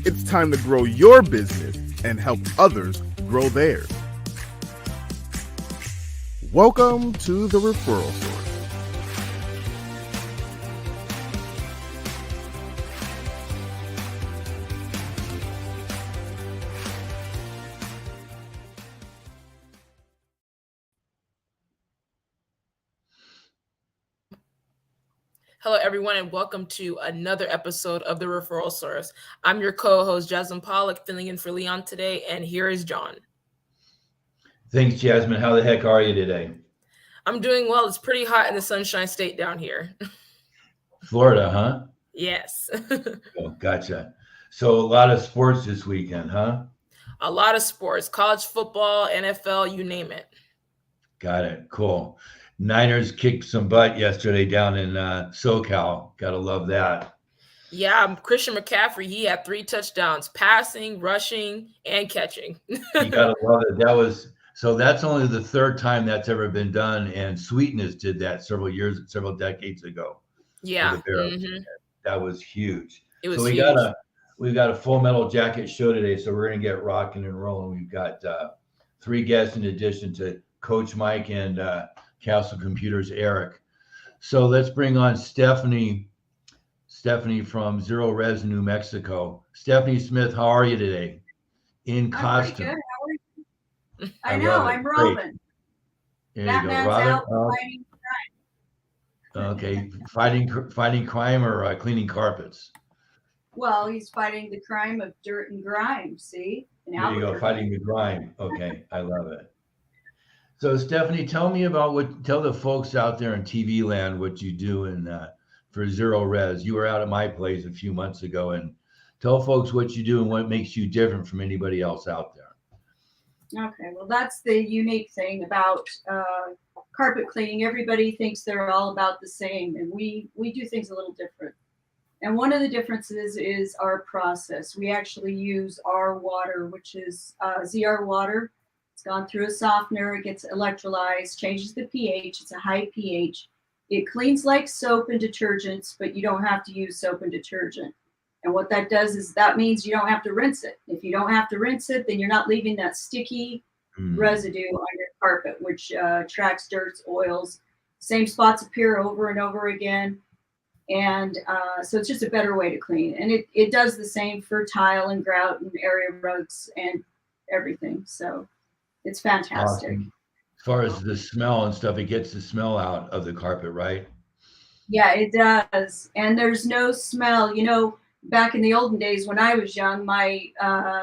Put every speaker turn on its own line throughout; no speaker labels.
It's time to grow your business and help others grow theirs. Welcome to the Referral Source.
Hello, everyone, and welcome to another episode of the Referral Source. I'm your co-host, Jasmine Pollock, filling in for Leon today, and here is John.
Thanks, Jasmine. How the heck are you today?
I'm doing well. It's pretty hot in the Sunshine State down here.
Florida, huh?
Yes.
Oh, gotcha. So a lot of sports this weekend, huh?
A lot of sports, college football, NFL, you name it.
Got it. Cool. Niners kicked some butt yesterday down in SoCal. Gotta love that.
Yeah, Christian McCaffrey, he had 3 touchdowns, passing, rushing, and catching.
You gotta love it. That's only the third time that's ever been done, and Sweetness did that several decades ago.
Yeah.
Mm-hmm. That was huge.
It was
so
huge.
We've got a Full Metal Jacket show today, so we're gonna get rocking and rolling. We've got 3 guests in addition to Coach Mike and Castle Computers Eric. So let's bring on Stephanie from Zero Res, New Mexico. Stephanie Smith, how are you today? In costume.
I'm pretty good. How are you? I know, I'm Robin. Batman's out fighting crime.
Okay, fighting crime or cleaning carpets?
Well, he's fighting the crime of dirt and grime, see?
There you go, fighting the grime. Okay, I love it. So Stephanie, tell the folks out there in TV land what you do for Zero Res. You were out at my place a few months ago, and tell folks what you do and what makes you different from anybody else out there.
Okay, well, that's the unique thing about carpet cleaning. Everybody thinks they're all about the same, and we do things a little different. And one of the differences is our process. We actually use our water, which is ZR water. It's gone through a softener, it gets electrolyzed, changes the pH, it's a high pH. It cleans like soap and detergents, but you don't have to use soap and detergent. And what that does is that means you don't have to rinse it. If you don't have to rinse it, then you're not leaving that sticky residue on your carpet, which attracts dirt, oils. Same spots appear over and over again. And so it's just a better way to clean. And it does the same for tile and grout and area rugs and everything. So it's fantastic.
Awesome. As far as the smell and stuff, it gets the smell out of the carpet, right?
Yeah, it does. And there's no smell. You know, back in the olden days when I was young, my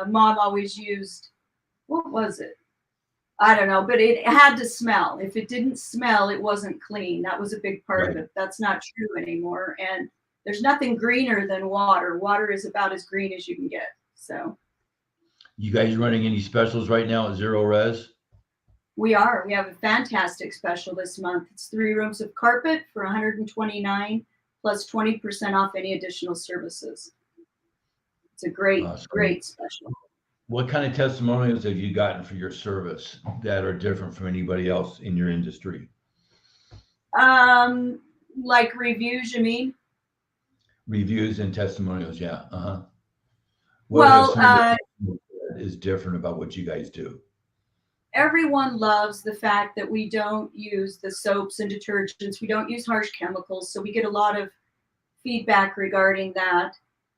mom always used, what was it? I don't know, but it had to smell. If it didn't smell, it wasn't clean. That was a big part of it. That's not true anymore. And there's nothing greener than water. Water is about as green as you can get. So.
You guys running any specials right now at Zero Res?
We are. We have a fantastic special this month. It's 3 rooms of carpet for $129 plus 20% off any additional services. It's a great, great special.
What kind of testimonials have you gotten for your service that are different from anybody else in your industry?
Like reviews, you mean?
Reviews and testimonials, yeah. Uh-huh.
Well,
is different about what you guys do?
Everyone loves the fact that we don't use the soaps and detergents. We don't use harsh chemicals. So we get a lot of feedback regarding that.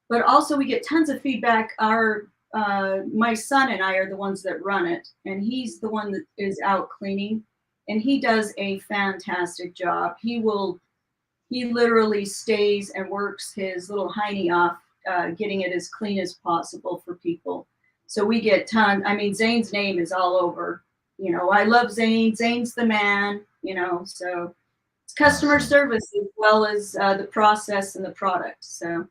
But also we get tons of feedback. My son and I are the ones that run it. And he's the one that is out cleaning. And he does a fantastic job. He literally stays and works his little hiney off, getting it as clean as possible for people. So we get Zane's name is all over, I love Zane. Zane's the man, so it's customer service as well as the process and the product. So.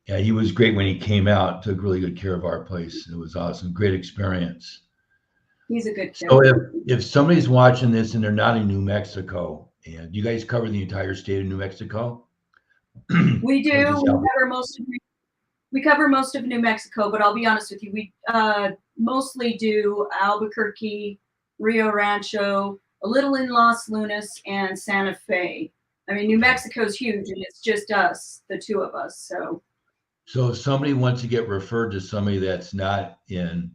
Yeah, he was great when he came out, took really good care of our place. It was awesome. Great experience.
He's a good kid.
So if somebody's watching this and they're not in New Mexico, and you guys cover the entire state of New Mexico?
We do. We cover most of New Mexico, but I'll be honest with you, we mostly do Albuquerque, Rio Rancho, a little in Los Lunas and Santa Fe. I mean, New Mexico's huge, and it's just us, the two of us.
So if somebody wants to get referred to somebody that's not in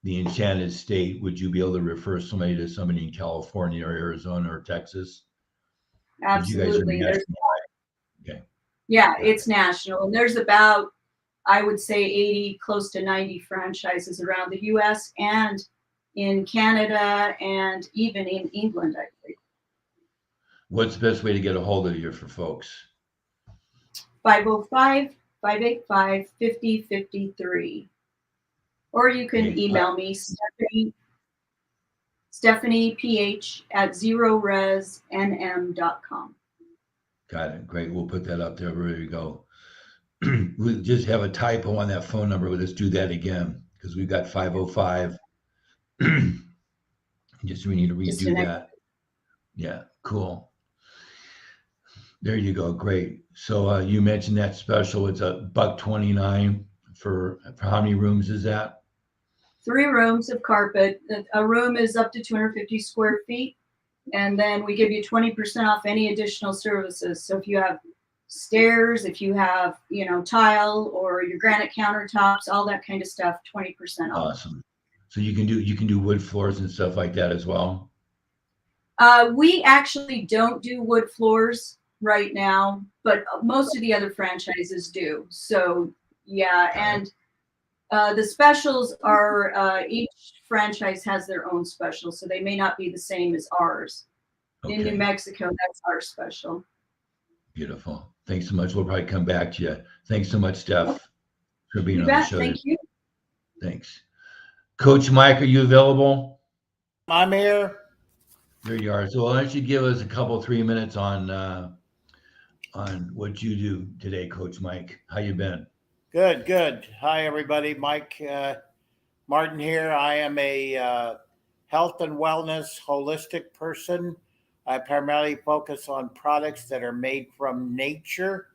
the Enchanted State, would you be able to refer somebody to somebody in California or Arizona or Texas? 'Cause you guys are
absolutely, there's
national. Okay.
yeah,
Got
it's
it.
national, and there's about, I would say, 80, close to 90 franchises around the U.S. and in Canada and even in England, I think.
What's the best way to get a hold of you for folks?
505-585-5053. Or you can
Okay.
email me, stephanieph@zeroresnm.com.
Got it. Great. We'll put that up there. Ready to go. We just have a typo on that phone number. Let's do that again because we've got 505. Just we need to
Just
redo that. Yeah, cool. There you go. Great. So you mentioned that special. It's $129 for how many rooms is that?
3 rooms of carpet. A room is up to 250 square feet. And then we give you 20% off any additional services. So if you have stairs, if you have, tile or your granite countertops, all that kind of stuff, 20% off.
Awesome. So you can do wood floors and stuff like that as well.
We actually don't do wood floors right now, but most of the other franchises do. So yeah, and the specials are each franchise has their own special, so they may not be the same as ours.
Okay.
In New Mexico, that's our special.
Beautiful. Thanks so much. We'll probably come back to you. Thanks so much, Steph, for being
You
on the
bet.
show.
Thank you.
Thanks. Coach Mike, are you available?
I'm here.
There you are. So why don't you give us a couple, 3 minutes on what you do today, Coach Mike? How you been?
Good. Hi, everybody. Mike Martin here. I am a health and wellness holistic person. I primarily focus on products that are made from nature.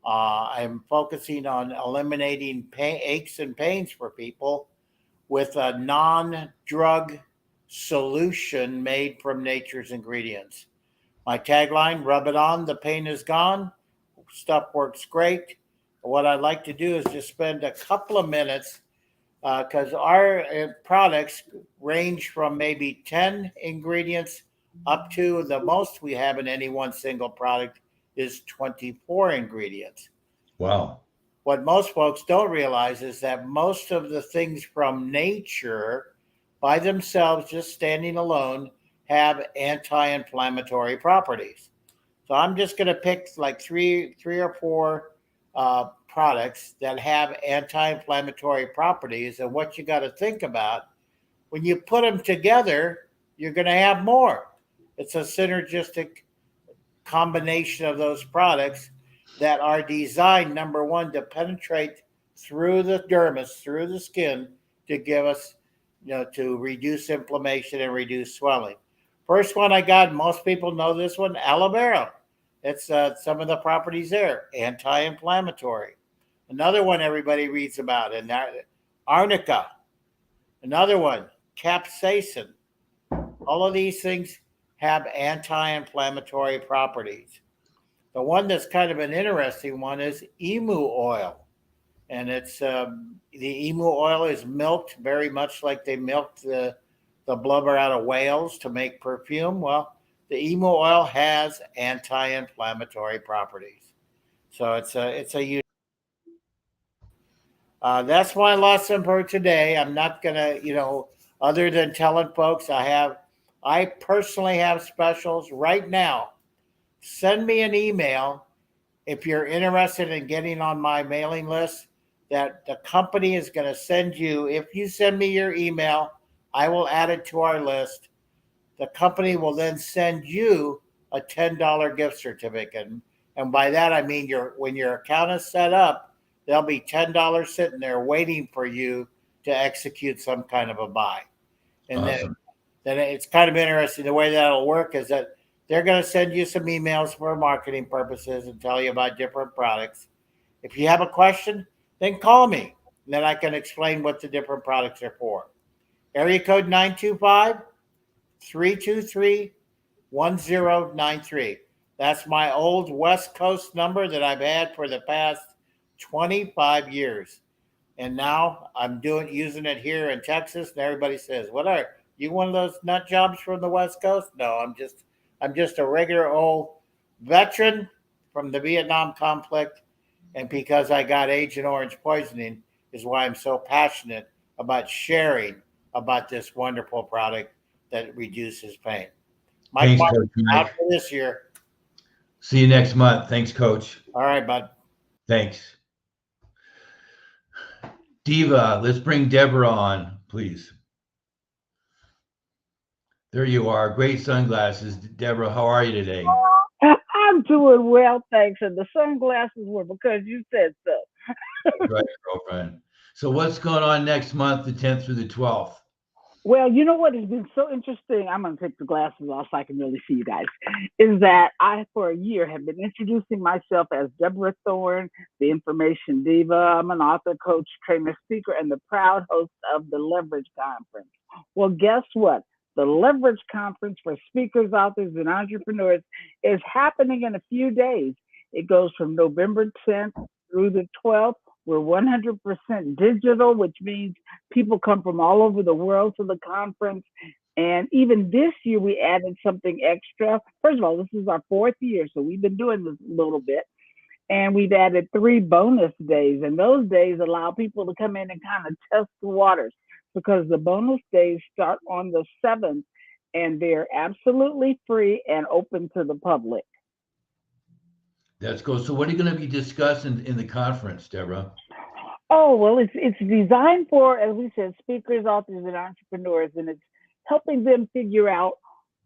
I'm focusing on eliminating aches and pains for people with a non-drug solution made from nature's ingredients. My tagline, rub it on, the pain is gone. Stuff works great. What I'd like to do is just spend a couple of minutes because our products range from maybe 10 ingredients up to the most we have in any one single product is 24 ingredients.
Wow.
What most folks don't realize is that most of the things from nature by themselves, just standing alone, have anti-inflammatory properties. So I'm just going to pick like three or four products that have anti-inflammatory properties. And what you got to think about when you put them together, you're going to have more. It's a synergistic combination of those products that are designed, number one, to penetrate through the dermis, through the skin, to give us, to reduce inflammation and reduce swelling. First one I got, most people know this one, aloe vera. It's some of the properties there, anti-inflammatory. Another one everybody reads about, and that arnica. Another one, capsaicin. All of these things have anti-inflammatory properties. The one that's kind of an interesting one is emu oil. And it's the emu oil is milked very much like they milked the blubber out of whales to make perfume. Well, the emu oil has anti-inflammatory properties. So it's a that's my lesson for today. I'm not gonna, other than telling folks I personally have specials right now. Send me an email if you're interested in getting on my mailing list that the company is going to send you. If you send me your email, I will add it to our list. The company will then send you a $10 gift certificate. And by that, I mean when your account is set up, there'll be $10 sitting there waiting for you to execute some kind of a buy. And
Awesome.
then it's kind of interesting. The way that'll work is that they're going to send you some emails for marketing purposes and tell you about different products. If you have a question, then call me. And then I can explain what the different products are for. Area code 323-1093. That's my old West Coast number that I've had for the past 25 years. And now I'm using it here in Texas, and everybody says, "What are you, one of those nut jobs from the West Coast?" No, I'm just a regular old veteran from the Vietnam conflict, and because I got Agent Orange poisoning is why I'm so passionate about sharing about this wonderful product that reduces pain. Mike
Thanks,
Martin,
Coach Mike.
out for this year.
See you next month. Thanks, Coach.
All right, bud.
Thanks. Diva, let's bring Deborah on, please. There you are. Great sunglasses. Deborah, how are you today?
I'm doing well, thanks. And the sunglasses were because you said so.
Right, girlfriend. So what's going on next month, the 10th through the 12th?
Well, you know what has been so interesting? I'm going to take the glasses off so I can really see you guys. Is that I, for a year, have been introducing myself as Deborah Thorne, the Information Diva. I'm an author, coach, trainer, speaker, and the proud host of the Leverage Conference. Well, guess what? The Leverage Conference for speakers, authors, and entrepreneurs is happening in a few days. It goes from November 10th through the 12th. We're 100% digital, which means people come from all over the world to the conference. And even this year, we added something extra. First of all, this is our 4th year, so we've been doing this a little bit. And we've added 3 bonus days. And those days allow people to come in and kind of test the waters, because the bonus days start on the 7th, and they're absolutely free and open to the public.
That's cool. So what are you going to be discussing in the conference, Deborah?
Oh, well, it's designed for, as we said, speakers, authors, and entrepreneurs, and it's helping them figure out,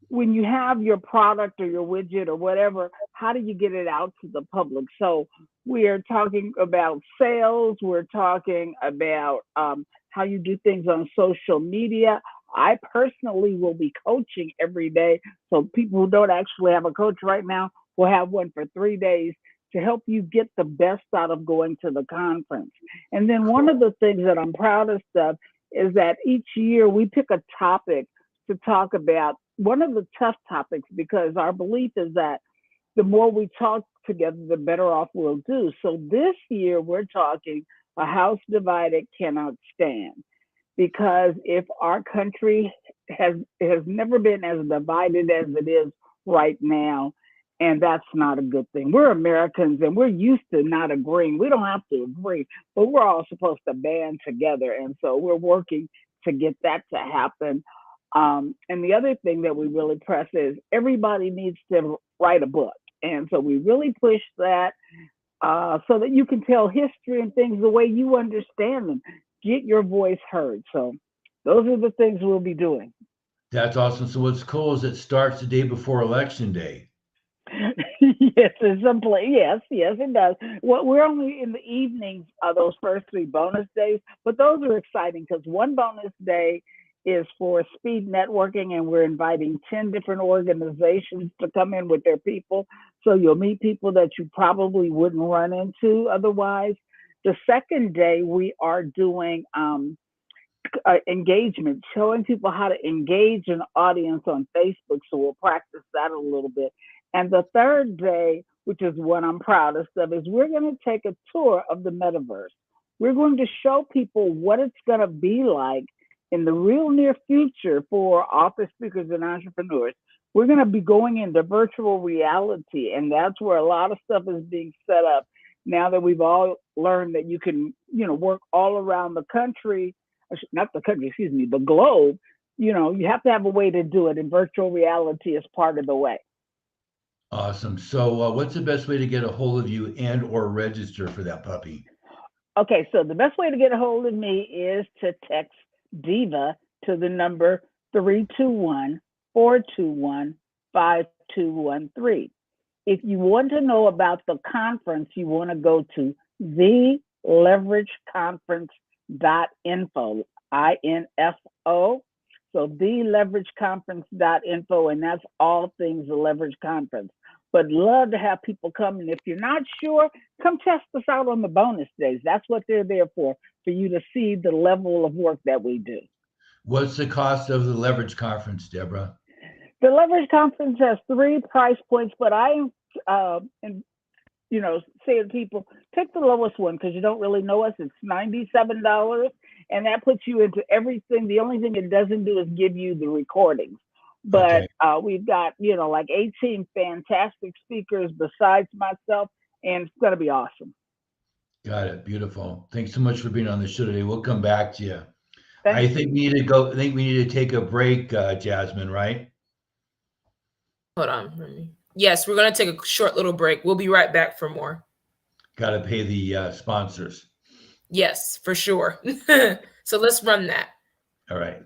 when you have your product or your widget or whatever, how do you get it out to the public? So we are talking about sales. We're talking about how you do things on social media. I personally will be coaching every day. So people who don't actually have a coach right now will have one for 3 days to help you get the best out of going to the conference. And then one of the things that I'm proudest of is that each year we pick a topic to talk about, one of the tough topics, because our belief is that the more we talk together, the better off we'll do. So this year we're talking A House Divided Cannot Stand. Because if our country has never been as divided as it is right now, and that's not a good thing. We're Americans and we're used to not agreeing. We don't have to agree, but we're all supposed to band together. And so we're working to get that to happen. And the other thing that we really press is everybody needs to write a book. And so we really push that so that you can tell history and things the way you understand them. Get your voice heard. So those are the things we'll be doing.
That's awesome. So what's cool is it starts the day before Election Day.
Yes, in some place. Yes, it does. Well, we're only in the evenings those first 3 bonus days, but those are exciting because one bonus day is for speed networking, and we're inviting 10 different organizations to come in with their people. So you'll meet people that you probably wouldn't run into otherwise. The second day, we are doing engagement, showing people how to engage an audience on Facebook. So we'll practice that a little bit. And the third day, which is what I'm proudest of, is we're going to take a tour of the metaverse. We're going to show people what it's going to be like in the real near future for author, speakers, and entrepreneurs. We're going to be going into virtual reality, and that's where a lot of stuff is being set up now that we've all learned that you can, work all around the country, not the country, excuse me, the globe. You have to have a way to do it, and virtual reality is part of the way.
Awesome. So what's the best way to get a hold of you and or register for that puppy?
Okay, so the best way to get a hold of me is to text DIVA to the number 321-421-5213. If you want to know about the conference, you want to go to theleverageconference.info, INFO. So theleverageconference.info, and that's all things the Leverage Conference. But love to have people come, and if you're not sure, come test us out on the bonus days. That's what they're there for you to see the level of work that we do.
What's the cost of the Leverage Conference, Deborah?
The Leverage Conference has 3 price points, but I and saying people take the lowest one because you don't really know us. It's $97, and that puts you into everything. The only thing it doesn't do is give you the recordings. But we've got like 18 fantastic speakers besides myself, and it's going to be awesome.
Got it. Beautiful. Thanks so much for being on the show today. We'll come back to you.
Thank
I think we need to go. I think we need to take a break, Jasmine, right?
Hold on. Yes, we're going to take a short little break. We'll be right back for more.
Got to pay the sponsors.
Yes, for sure. So let's run that.
All right.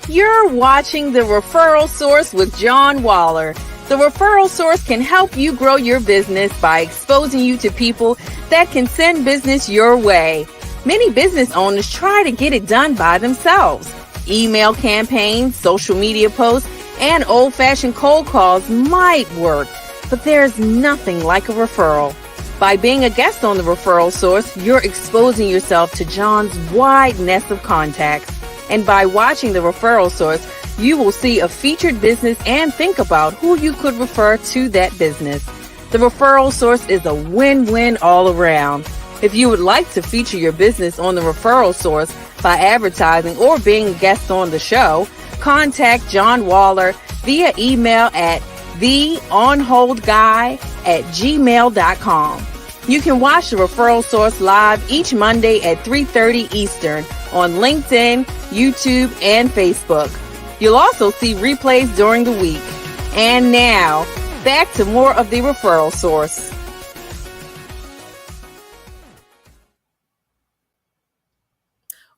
You're watching The Referral Source with John Waller. The Referral Source can help you grow your business by exposing you to people that can send business your way. Many business owners try to get it done by themselves. Email campaigns, social media posts, and old-fashioned cold calls might work, but there's nothing like a referral. By being a guest on The Referral Source, you're exposing yourself to John's wide nest of contacts. And by watching The Referral Source, you will see a featured business and think about who you could refer to that business. The Referral Source is a win-win all around. If you would like to feature your business on The Referral Source by advertising or being a guest on the show, contact John Waller via email at theonholdguy@gmail.com. You can watch The Referral Source live each Monday at 3:30 Eastern on LinkedIn, YouTube, and Facebook. You'll also see replays during the week. And now, back to more of The Referral Source.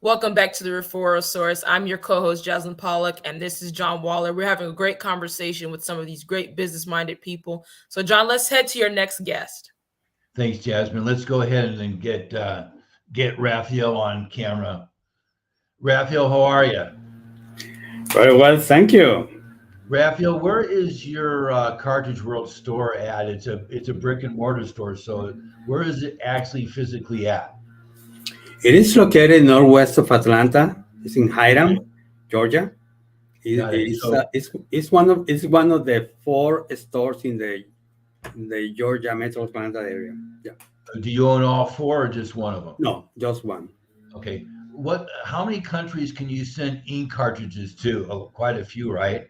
Welcome back to The Referral Source. I'm your co-host, Jasmine Pollock, and this is John Waller. We're having a great conversation with some of these great business-minded people. So, John, let's head to your next guest.
Thanks, Jasmine. Let's go ahead and then get Raphael on camera. Raphael, how are you?
Very well, thank you.
Raphael, where is your Cartridge World store at? It's a brick and mortar store. So where is it actually physically at?
It is located northwest of Atlanta. It's in Hiram, Georgia. It's one of the 4 stores in the Georgia Metro Atlanta area. Yeah.
Do you own all 4 or just one of them?
No, just one.
Okay. How many countries can you send ink cartridges to? Oh, quite a few, right?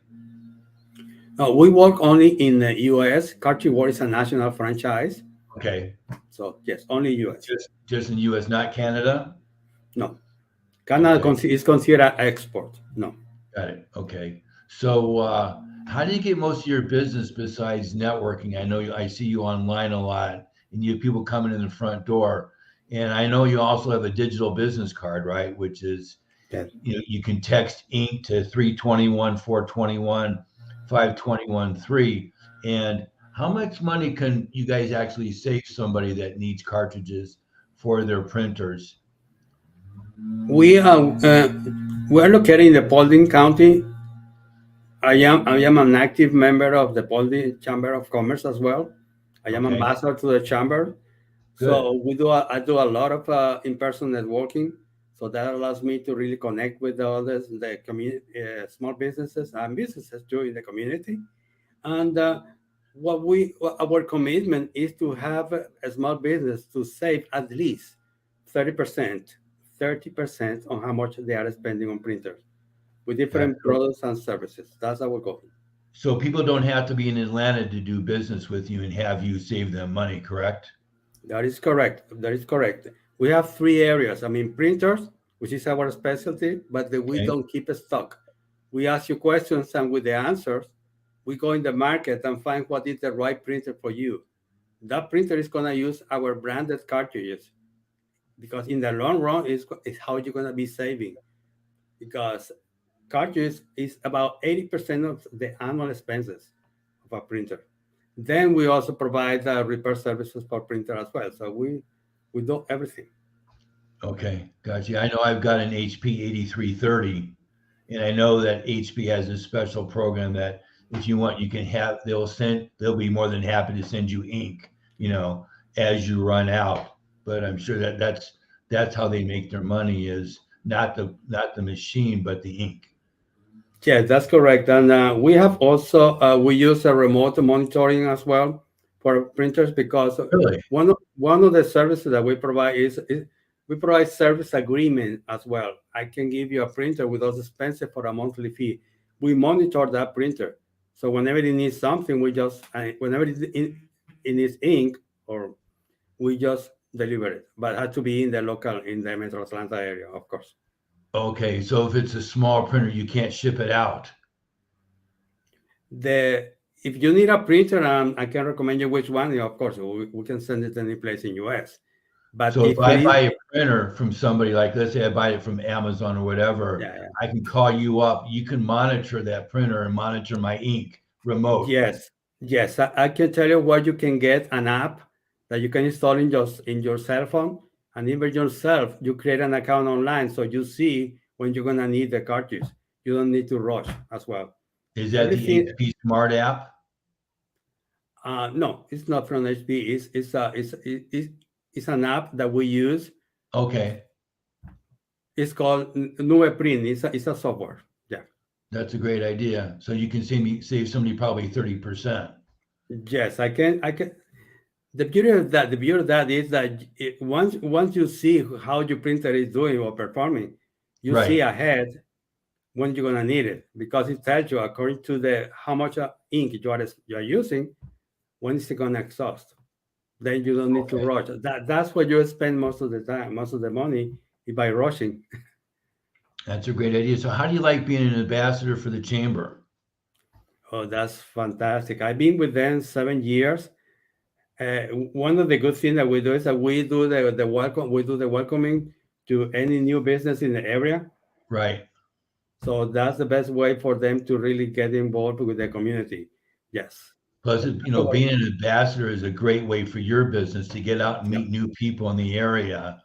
No, we work only in the U.S. Cartridge World is a national franchise.
Okay.
So yes, only U.S.
Just in the U.S., not Canada?
No. Canada is considered export. No.
Got it. Okay. So how do you get most of your business besides networking? I see you online a lot, and you have people coming in the front door. And I know you also have a digital business card, right? Which is,
yes.
You can text ink to 321 421 521 3. And how much money can you guys actually save somebody that needs cartridges for their printers?
We are located in the Paulding County. I am an active member of the Paulding Chamber of Commerce as well. I am ambassador to the chamber.
Good.
So I do a lot of in-person networking. So that allows me to really connect with the community, small businesses and businesses too in the community. And our commitment is to have a small business to save at least 30% on how much they are spending on printers with different products and services. That's our goal.
So people don't have to be in Atlanta to do business with you and have you save them money, correct?
That is correct. We have 3 areas. Printers, which is our specialty, but we don't keep a stock. We ask you questions, and with the answers, we go in the market and find what is the right printer for you. That printer is going to use our branded cartridges, because in the long run, it's how you're going to be saving. Because cartridges is about 80% of the annual expenses of a printer. Then we also provide repair services for printer as well. So we do everything.
Okay, gotcha. I know I've got an HP 8330, and I know that HP has a special program that if you want, you can have. They'll be more than happy to send you ink, as you run out. But I'm sure that's how they make their money, is not the machine, but the ink.
Yeah, that's correct. And we have also we use a remote monitoring as well for printers, because
Really?
one of the services that we provide is we provide service agreement as well. I can give you a printer with those expenses for a monthly fee. We monitor that printer, so whenever it needs something, we just whenever it needs ink, or we just deliver it. But it has to be in the Metro Atlanta area, of course.
Okay, so if it's a small printer, you can't ship it out.
If you need a printer, I can recommend you which one. Of course, we can send it any place in US. But
So if
it
I
is,
buy a printer from somebody, like let's say I buy it from Amazon or whatever,
yeah,
I can call you up. You can monitor that printer and monitor my ink remote.
yes, I can tell you where you can get an app that you can install in your cell phone, and even yourself, you create an account online, so you see when you're gonna need the cartridge. You don't need to rush as well.
Is that the
Everything.
HP Smart app?
No, it's not from HP. It's an app that we use.
Okay,
It's called Nube Print. It's a software. Yeah.
that's a great idea. So you can save somebody probably 30%.
Yes, I can. The beauty of that is that once you see how your printer is doing or performing, you
Right.
see ahead when you're gonna need it, because it tells you according to how much ink you are using, when it's gonna exhaust. Then you don't need to rush. That's what you spend most of the time, most of the money, by rushing.
That's a great idea. So how do you like being an ambassador for the chamber?
Oh, that's fantastic. I've been with them 7 years. One of the good things that we do is that we do the welcome. We do the welcoming to any new business in the area.
Right.
So that's the best way for them to really get involved with the community. Yes.
Plus, being an ambassador is a great way for your business to get out and meet new people in the area,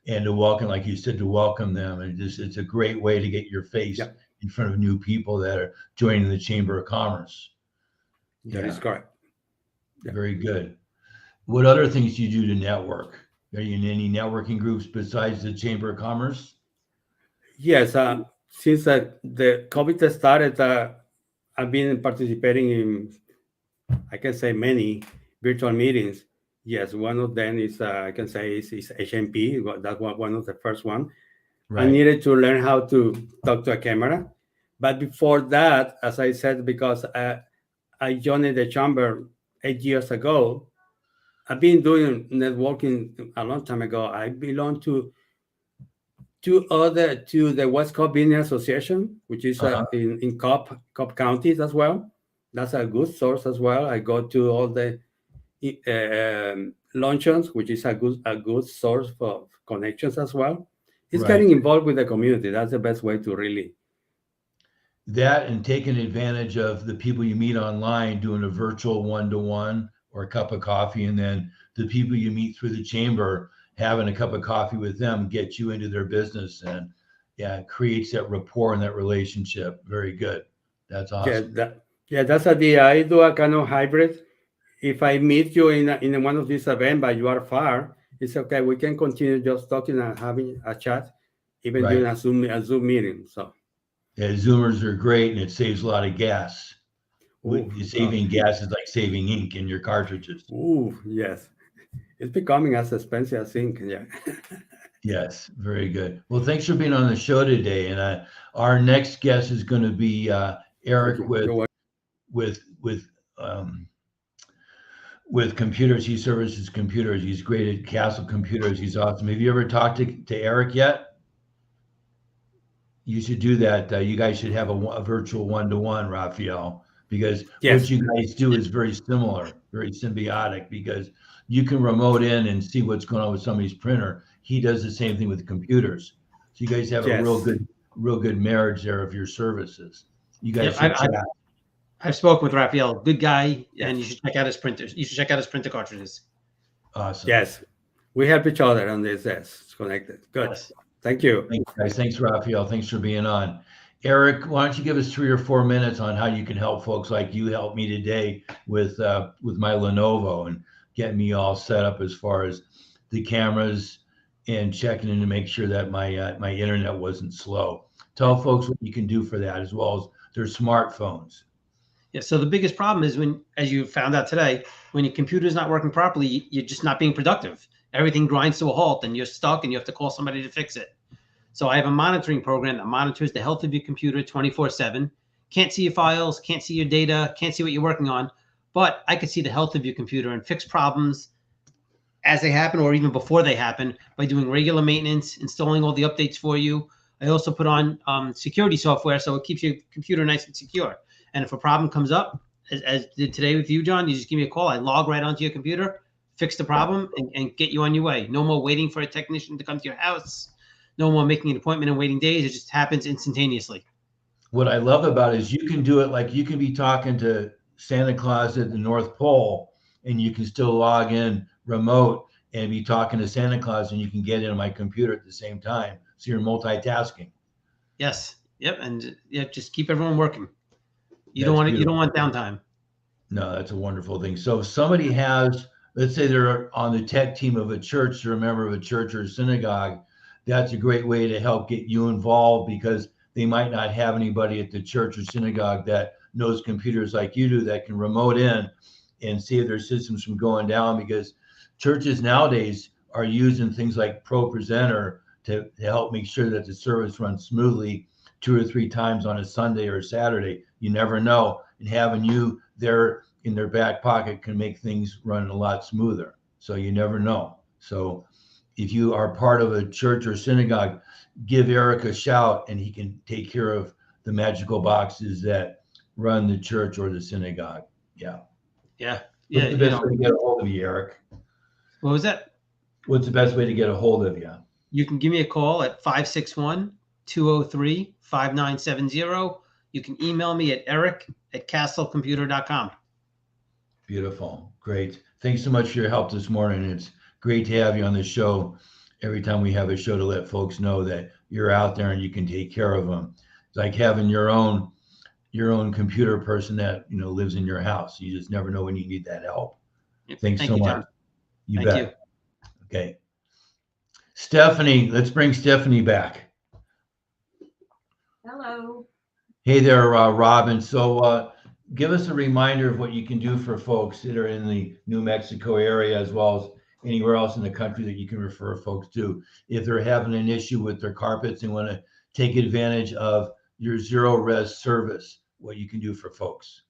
and to welcome, like you said, to welcome them. And it's a great way to get your face in front of new people that are joining the Chamber of Commerce.
That is correct. Yeah.
Very good. What other things do you do to network? Are you in any networking groups besides the Chamber of Commerce?
Yes. Since the COVID started, I've been participating in, I can say, many virtual meetings. Yes, one of them is I can say is HMP. That was one of the first one. Right. I needed to learn how to talk to a camera, but before that, as I said, because I joined the chamber 8 years ago, I've been doing networking a long time ago. I belong to the West Coast Business Association, which is in Cobb counties as well. That's a good source as well. I go to all the luncheons, which is a good source for connections as well. It's getting involved with the community. That's the best way to really.
That, and taking advantage of the people you meet online, doing a virtual one-to-one or a cup of coffee, and then the people you meet through the chamber, having a cup of coffee with them gets you into their business, and it creates that rapport and that relationship. Very good. That's awesome.
That's the idea. I do a kind of hybrid. If I meet you in one of these events, but you are far, it's okay. We can continue just talking and having a chat, even during a Zoom meeting. So,
Zoomers are great, and it saves a lot of gas. Saving gas is like saving ink in your cartridges.
Ooh, yes. It's becoming as expensive as ink. Yeah.
Yes, very good. Well, thanks for being on the show today. And our next guest is going to be Eric with computers. He services computers. He's great at Castle Computers. He's awesome. Have you ever talked to Eric yet? You should do that. You guys should have a virtual one-to-one, Rafael, because what you guys do is very similar, very symbiotic, because you can remote in and see what's going on with somebody's printer. He does the same thing with computers. So you guys have a real good marriage there of your services. You guys
I've spoken with Rafael, good guy, and you should check out his printers. You should check out his printer cartridges.
Awesome.
Yes, we help each other on this. Yes, it's connected. Good. Yes. Thank you.
Thanks, guys. Thanks, Rafael. Thanks for being on. Eric, why don't you give us 3 or 4 minutes on how you can help folks like you helped me today with my Lenovo, and get me all set up as far as the cameras and checking in to make sure that my internet wasn't slow. Tell folks what you can do for that, as well as their smartphones.
Yeah. So the biggest problem is when, as you found out today, when your computer is not working properly, you're just not being productive. Everything grinds to a halt and you're stuck and you have to call somebody to fix it. So I have a monitoring program that monitors the health of your computer 24/7. Can't see your files, can't see your data, can't see what you're working on, but I can see the health of your computer and fix problems as they happen or even before they happen by doing regular maintenance, installing all the updates for you. I also put on security software so it keeps your computer nice and secure. And if a problem comes up, as did today with you, John, you just give me a call. I log right onto your computer, fix the problem, and get you on your way. No more waiting for a technician to come to your house. No more making an appointment and waiting days. It just happens instantaneously.
What I love about it is you can do it like you can be talking to Santa Claus at the North Pole, and you can still log in remote and be talking to Santa Claus, and you can get into my computer at the same time. So you're multitasking.
Yes. Yep. And yeah, just keep everyone working. You
That's
don't
beautiful.
want downtime.
No, that's a wonderful thing. So if somebody has, let's say they're on the tech team of a church, they're a member of a church or a synagogue, that's a great way to help get you involved, because they might not have anybody at the church or synagogue that knows computers like you do that can remote in and save their systems from going down, because churches nowadays are using things like ProPresenter to help make sure that the service runs smoothly 2 or 3 times on a Sunday or a Saturday. You never know. And having you there in their back pocket can make things run a lot smoother. So you never know. So if you are part of a church or synagogue, give Eric a shout and he can take care of the magical boxes that run the church or the synagogue. Yeah.
Yeah.
What's
Yeah.
the best way to get a hold of you, Eric?
What was that?
What's the best way to get a hold of you?
You can give me a call at 561-203-5970. You can email me at eric@castlecomputer.com.
Beautiful. Great. Thanks so much for your help this morning. It's great to have you on the show every time we have a show, to let folks know that you're out there and you can take care of them. It's like having your own computer person that, lives in your house. You just never know when you need that help. Thanks
Thank
so
you,
much.
John.
You
Thank
bet.
you.
Okay. Stephanie, let's bring Stephanie back.
Hello.
Hey there, Robin. So give us a reminder of what you can do for folks that are in the New Mexico area, as well as anywhere else in the country that you can refer folks to if they're having an issue with their carpets and want to take advantage of your zero res service, what you can do for folks.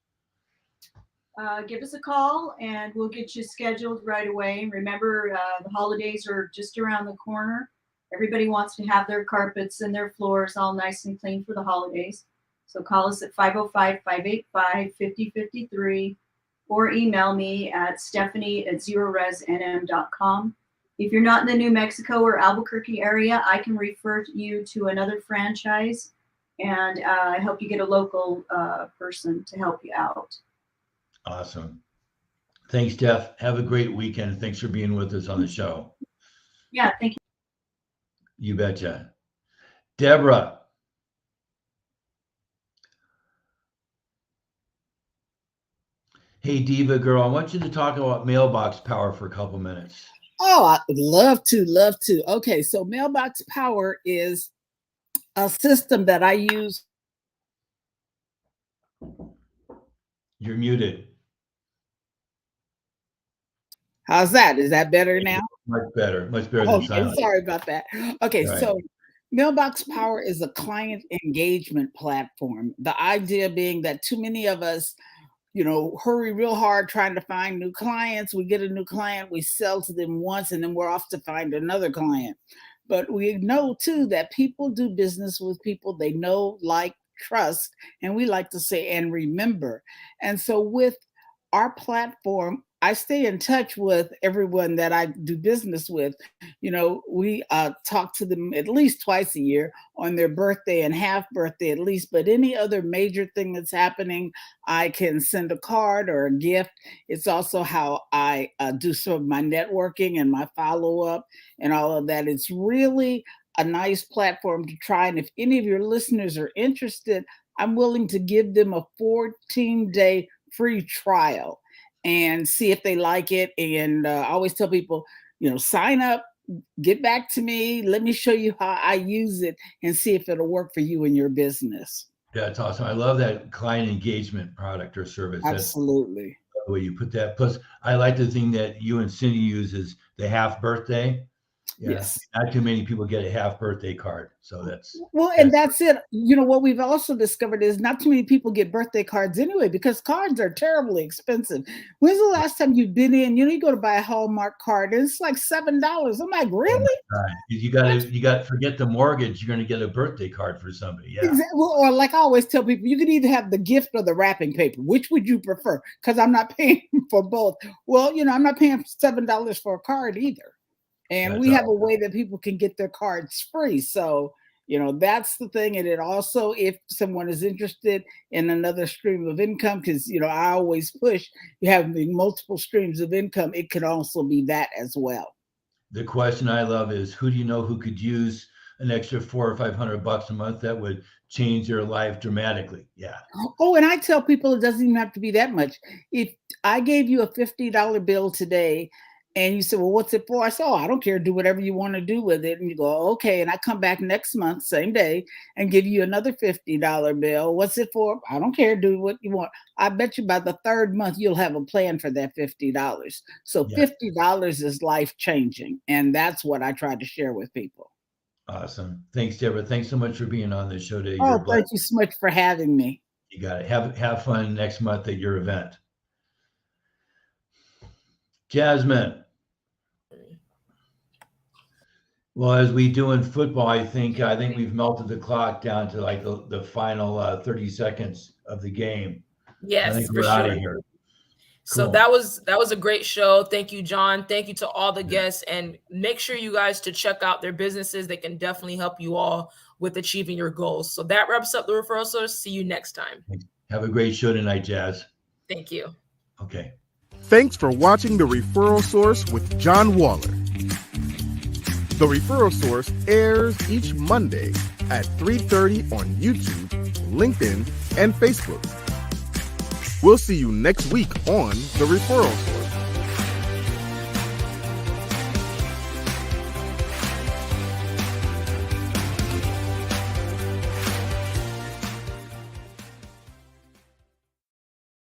Give us a call and we'll get you scheduled right away. Remember, the holidays are just around the corner. Everybody wants to have their carpets and their floors all nice and clean for the holidays. So call us at 505-585-5053 or email me at stephanie@zeroresnm.com. If you're not in the New Mexico or Albuquerque area, I can refer you to another franchise and help you get a local person to help you out.
Awesome. Thanks, Steph. Have a great weekend. Thanks for being with us on the show.
Yeah, thank you.
You betcha. Deborah. Hey, Diva girl, I want you to talk about mailbox power for a couple minutes.
Oh, I would love to. Okay, so mailbox power is a system that I use.
You're muted.
How's that? Is that better now?
Much better than silent.
Sorry about that. Okay,
Right.
So Mailbox Power is a client engagement platform. The idea being that too many of us, hurry real hard trying to find new clients. We get a new client, we sell to them once, and then we're off to find another client. But we know too that people do business with people they know, like, trust, and we like to say, and remember. And so with our platform, I stay in touch with everyone that I do business with. We talk to them at least twice a year on their birthday and half birthday at least, but any other major thing that's happening, I can send a card or a gift. It's also how I do some of my networking and my follow-up and all of that. It's really a nice platform to try. And if any of your listeners are interested, I'm willing to give them a 14-day free trial. and see if they like it. And I always tell people, sign up, get back to me, let me show you how I use it and see if it'll work for you and your business.
That's awesome. I love that client engagement product or service.
Absolutely.
That's the way you put that. Plus, I like the thing that you and Cindy use is the half birthday. Yeah,
Yes.
not too many people get a half birthday card. So
and that's it. What we've also discovered is not too many people get birthday cards anyway, because cards are terribly expensive. When's the last time you've been in? You go to buy a Hallmark card and it's like $7. I'm like, really?
Oh, you got to forget the mortgage. You're going to get a birthday card for somebody. Yeah.
Exactly. Or like I always tell people, you can either have the gift or the wrapping paper. Which would you prefer? Because I'm not paying for both. Well, I'm not paying $7 for a card either. And we have a way that people can get their cards free. So, that's the thing. And it also, if someone is interested in another stream of income, because, I always push you having multiple streams of income, it could also be that as well.
The question I love is, who do you know who could use an extra $400 or $500 a month that would change their life dramatically? Yeah.
Oh, and I tell people it doesn't even have to be that much. If I gave you a $50 bill today, and you said, well, what's it for? I said, I don't care. Do whatever you want to do with it. And you go, okay. And I come back next month, same day, and give you another $50 bill. What's it for? I don't care. Do what you want. I bet you by the third month, you'll have a plan for that $50. So $50 is life changing. And that's what I try to share with people.
Awesome. Thanks, Deborah. Thanks so much for being on this show today.
Oh, thank you so much for having me.
You got it. Have fun next month at your event. Jasmine. Well, as we do in football, I think we've melted the clock down to like the final 30 seconds of the game.
Yes,
I think
for
we're out
sure.
of here.
So
Cool.
that was a great show. Thank you, John. Thank you to all the guests, and make sure you guys to check out their businesses. They can definitely help you all with achieving your goals. So that wraps up the Referral Source. See you next time.
Have a great show tonight, Jazz.
Thank you.
Okay.
Thanks for watching The Referral Source with John Waller. The Referral Source airs each Monday at 3:30 on YouTube, LinkedIn, and Facebook. We'll see you next week on The Referral Source.